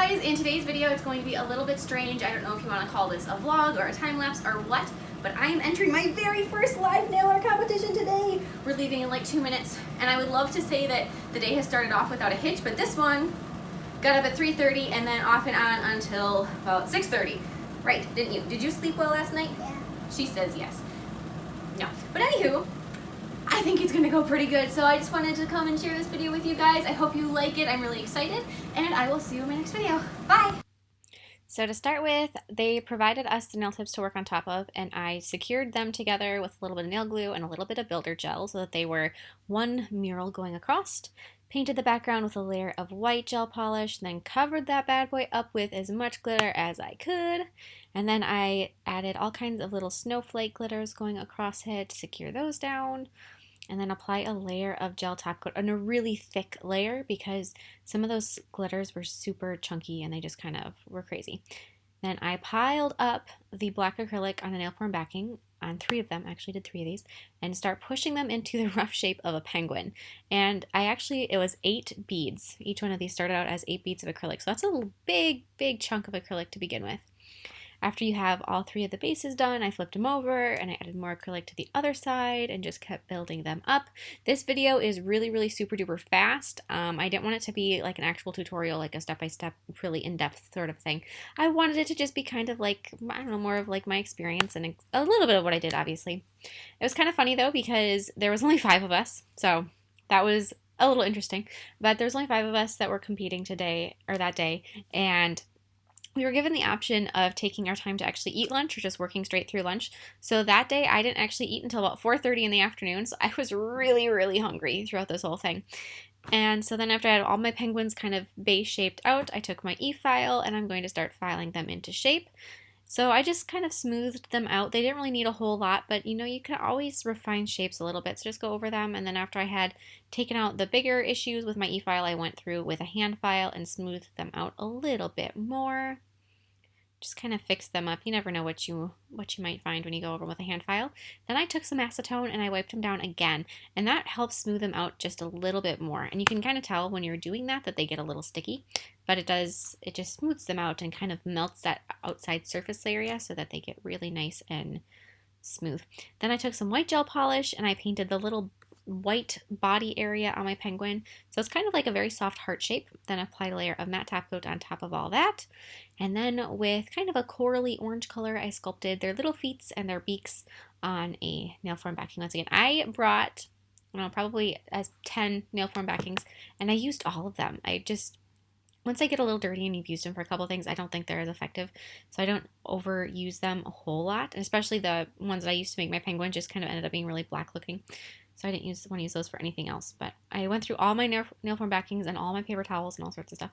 guys, in today's video it's going to be a little bit strange. I don't know if you want to call this a vlog or a time-lapse or what, but I am entering my very first live nail art competition today. We're leaving in like 2 minutes, and I would love to say that the day has started off without a hitch, but this one got up at 3:30 and then off and on until about 6:30. Right, didn't you? Did you sleep well last night? Yeah. She says yes. No. But anywho, I think it's gonna go pretty good, so I just wanted to come and share this video with you guys. I hope you like it. I'm really excited, and I will see you in my next video. Bye! So to start with, they provided us the nail tips to work on top of, and I secured them together with a little bit of nail glue and a little bit of builder gel so that they were one mural going across. Painted the background with a layer of white gel polish, then covered that bad boy up with as much glitter as I could. And then I added all kinds of little snowflake glitters going across it to secure those down. And then apply a layer of gel top coat, and a really thick layer because some of those glitters were super chunky and they just kind of were crazy. Then I piled up the black acrylic on a nail form backing, on 3 of them, actually did 3 of these, and start pushing them into the rough shape of a penguin. And it was 8 beads. Each one of these started out as 8 beads of acrylic, so that's a big chunk of acrylic to begin with. After you have all 3 of the bases done, I flipped them over and I added more acrylic to the other side and just kept building them up. This video is really super duper fast. I didn't want it to be like an actual tutorial, like a step-by-step, really in-depth sort of thing. I wanted it to just be kind of like, I don't know, more of like my experience and a little bit of what I did, obviously. It was kind of funny though because there was only 5 of us, so that was a little interesting. But there's only 5 of us that were competing today, or that day, and we were given the option of taking our time to actually eat lunch or just working straight through lunch. So that day I didn't actually eat until about 4:30 in the afternoon, so I was really hungry throughout this whole thing. And so then after I had all my penguins kind of base shaped out, I took my e-file and I'm going to start filing them into shape. So I just kind of smoothed them out. They didn't really need a whole lot, but you know, you can always refine shapes a little bit, so just go over them. And then after I had taken out the bigger issues with my e-file, I went through with a hand file and smoothed them out a little bit more. Just kind of fix them up. You never know what you might find when you go over with a hand file. Then I took some acetone and I wiped them down again, and that helps smooth them out just a little bit more. And you can kind of tell when you're doing that they get a little sticky, but it just smooths them out and kind of melts that outside surface area so that they get really nice and smooth. Then I took some white gel polish and I painted the little white body area on my penguin, so it's kind of like a very soft heart shape. Then applied a layer of matte top coat on top of all that, and then with kind of a corally orange color I sculpted their little feet and their beaks on a nail form backing. Once again, I brought probably as 10 nail form backings and I used all of them. Once they get a little dirty and you've used them for a couple of things, I don't think they're as effective, so I don't overuse them a whole lot, and especially the ones that I used to make my penguin just kind of ended up being really black looking. So I didn't want to use those for anything else. But I went through all my nail form backings and all my paper towels and all sorts of stuff.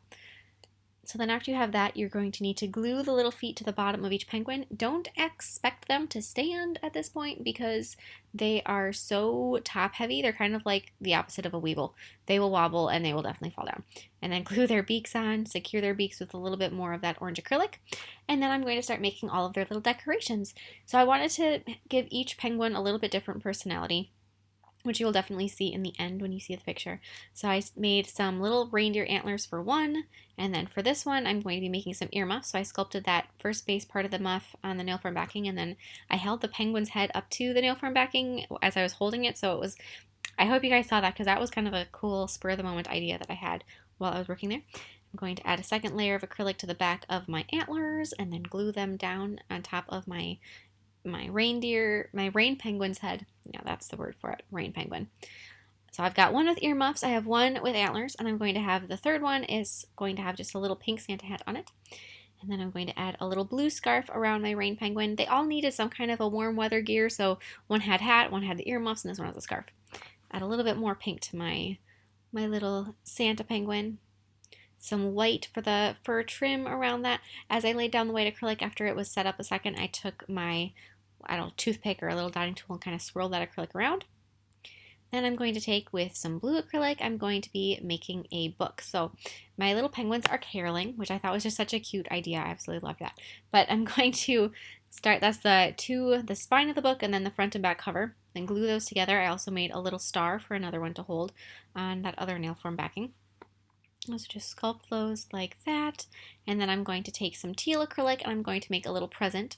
So then after you have that, you're going to need to glue the little feet to the bottom of each penguin. Don't expect them to stand at this point because they are so top heavy. They're kind of like the opposite of a weevil. They will wobble and they will definitely fall down. And then glue their beaks on, secure their beaks with a little bit more of that orange acrylic. And then I'm going to start making all of their little decorations. So I wanted to give each penguin a little bit different personality, which you will definitely see in the end when you see the picture. So I made some little reindeer antlers for one, and then for this one I'm going to be making some earmuffs. So I sculpted that first base part of the muff on the nail form backing, and then I held the penguin's head up to the nail form backing as I was holding it. So I hope you guys saw that because that was kind of a cool spur of the moment idea that I had while I was working there. I'm going to add a second layer of acrylic to the back of my antlers and then glue them down on top of my rain penguin's head. Yeah, that's the word for it, rain penguin. So I've got one with earmuffs, I have one with antlers, and I'm going to have the third one is going to have just a little pink Santa hat on it. And then I'm going to add a little blue scarf around my rain penguin. They all needed some kind of a warm weather gear, so one had hat, one had the earmuffs, and this one has a scarf. Add a little bit more pink to my little Santa penguin. Some white for the fur trim around that. As I laid down the white acrylic after it was set up a second, I took my toothpick or a little dotting tool and kind of swirl that acrylic around. Then I'm going to take with some blue acrylic, I'm going to be making a book. So my little penguins are caroling, which I thought was just such a cute idea. I absolutely love that. But I'm going to start, that's the spine of the book and then the front and back cover. Then glue those together. I also made a little star for another one to hold on that other nail form backing. So just sculpt those like that. And then I'm going to take some teal acrylic and I'm going to make a little present.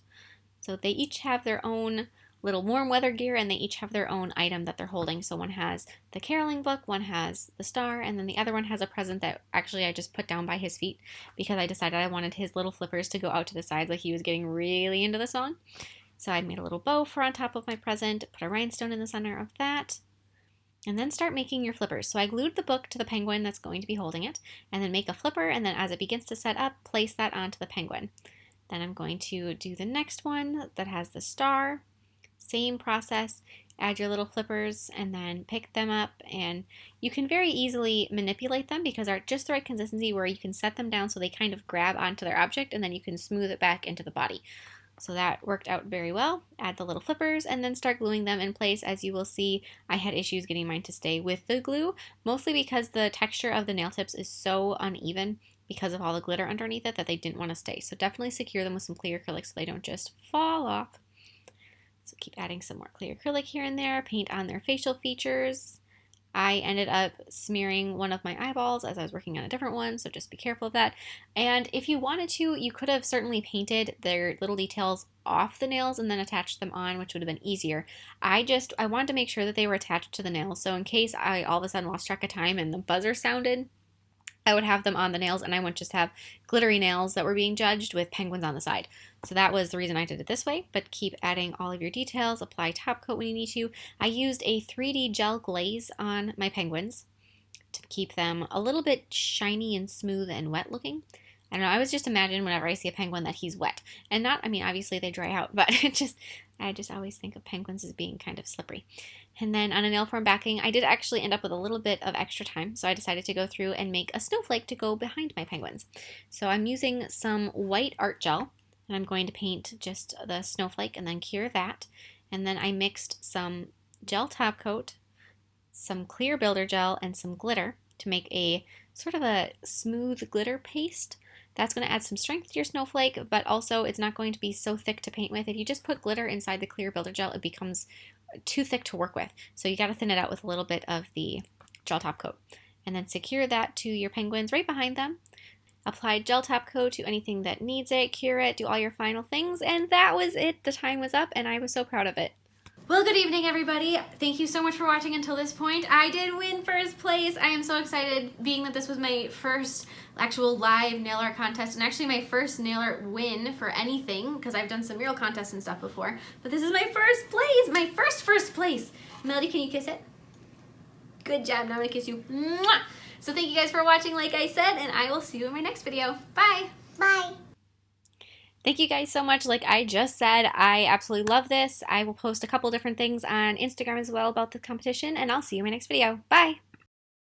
So they each have their own little warm weather gear and they each have their own item that they're holding. So one has the caroling book, one has the star, and then the other one has a present that actually I just put down by his feet because I decided I wanted his little flippers to go out to the sides like he was getting really into the song. So I made a little bow for on top of my present, put a rhinestone in the center of that, and then start making your flippers. So I glued the book to the penguin that's going to be holding it, and then make a flipper, and then as it begins to set up, place that onto the penguin. Then I'm going to do the next one that has the star. Same process, add your little flippers and then pick them up, and you can very easily manipulate them because they're just the right consistency where you can set them down so they kind of grab onto their object and then you can smooth it back into the body. So that worked out very well. Add the little flippers and then start gluing them in place. As you will see, I had issues getting mine to stay with the glue, mostly because the texture of the nail tips is so uneven because of all the glitter underneath it that they didn't want to stay. So definitely secure them with some clear acrylic so they don't just fall off. So keep adding some more clear acrylic here and there, paint on their facial features. I ended up smearing one of my eyeballs as I was working on a different one, so just be careful of that. And if you wanted to, you could have certainly painted their little details off the nails and then attached them on, which would have been easier. I wanted to make sure that they were attached to the nails, so in case I all of a sudden lost track of time and the buzzer sounded, I would have them on the nails and I wouldn't just have glittery nails that were being judged with penguins on the side. So that was the reason I did it this way, but keep adding all of your details, apply top coat when you need to. I used a 3D gel glaze on my penguins to keep them a little bit shiny and smooth and wet looking. I don't know, I always just imagine whenever I see a penguin that he's wet. And not, I mean, obviously they dry out, but I just always think of penguins as being kind of slippery. And then on a nail form backing, I did actually end up with a little bit of extra time, so I decided to go through and make a snowflake to go behind my penguins. So I'm using some white art gel, and I'm going to paint just the snowflake and then cure that. And then I mixed some gel top coat, some clear builder gel, and some glitter to make a sort of a smooth glitter paste. That's going to add some strength to your snowflake, but also it's not going to be so thick to paint with. If you just put glitter inside the clear builder gel, it becomes too thick to work with. So you got to thin it out with a little bit of the gel top coat. And then secure that to your penguins right behind them. Apply gel top coat to anything that needs it, cure it, do all your final things, and that was it. The time was up and I was so proud of it. Well, good evening, everybody. Thank you so much for watching until this point. I did win first place. I am so excited, being that this was my first actual live nail art contest and actually my first nail art win for anything, because I've done some mural contests and stuff before. But this is my first place, my first place. Melody, can you kiss it? Good job. Now I'm gonna kiss you. Mwah! So thank you guys for watching, like I said, and I will see you in my next video. Bye. Bye. Thank you guys so much. Like I just said, I absolutely love this. I will post a couple different things on Instagram as well about the competition, and I'll see you in my next video. Bye!